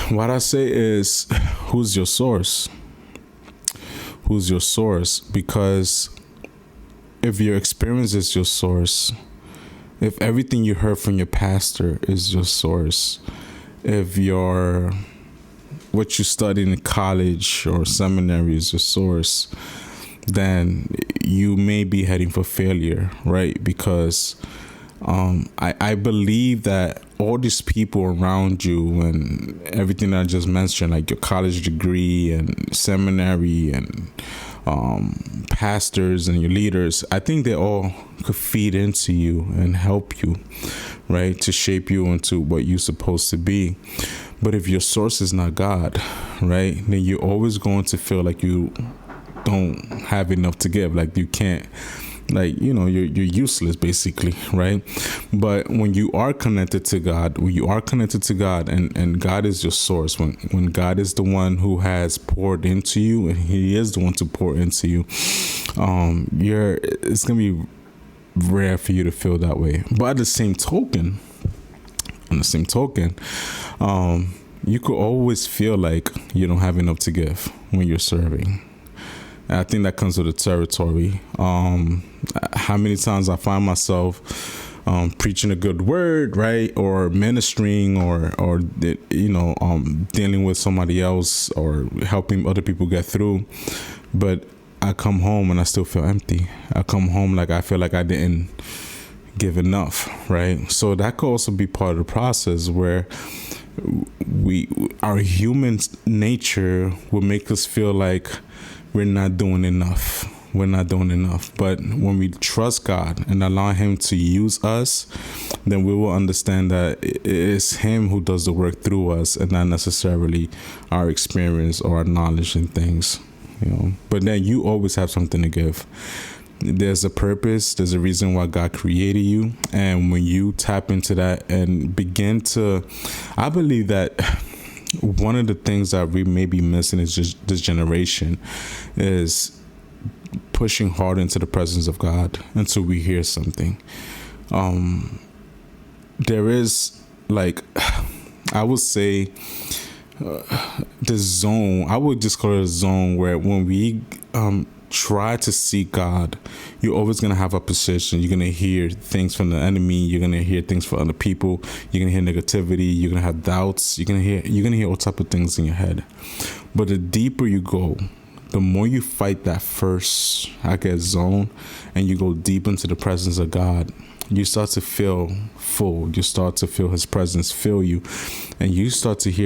what I say is, who's your source? Who's your source? Because if your experience is your source, if everything you heard from your pastor is your source, if your what you studied in college or seminary is your source, then you may be heading for failure, right? Because I believe that all these people around you and everything that I just mentioned, like your college degree and seminary and pastors and your leaders, I think they all could feed into you and help you, right, to shape you into what you're supposed to be. But if your source is not God, right, then you're always going to feel like you don't have enough to give, like you can't, like, you're useless basically, right? But when you are connected to God, and God is your source, when God is the one who has poured into you, and he is the one to pour into you, it's gonna be rare for you to feel that way. But at the same token, you could always feel like you don't have enough to give when you're serving. And I think that comes with the territory. How many times I find myself preaching a good word, right, or ministering, or dealing with somebody else or helping other people get through, but I come home and I still feel empty. I come home like I feel like I didn't give enough, right? So that could also be part of the process where our human nature will make us feel like we're not doing enough. But when we trust God and allow him to use us, then we will understand that it is him who does the work through us and not necessarily our experience or our knowledge and things, But then you always have something to give. There's a purpose, there's a reason why God created you. And when you tap into that and begin to, I believe that one of the things that we may be missing is just this generation is pushing hard into the presence of God until we hear something. There is, like, I would say, the zone, I would just call it a zone where when we try to seek God, you're always going to have opposition. You're going to hear things from the enemy. You're going to hear things from other people. You're going to hear negativity. You're going to have doubts. You're going to hear all type of things in your head. But the deeper you go, the more you fight that first, zone, and you go deep into the presence of God, you start to feel full. You start to feel his presence fill you, and you start to hear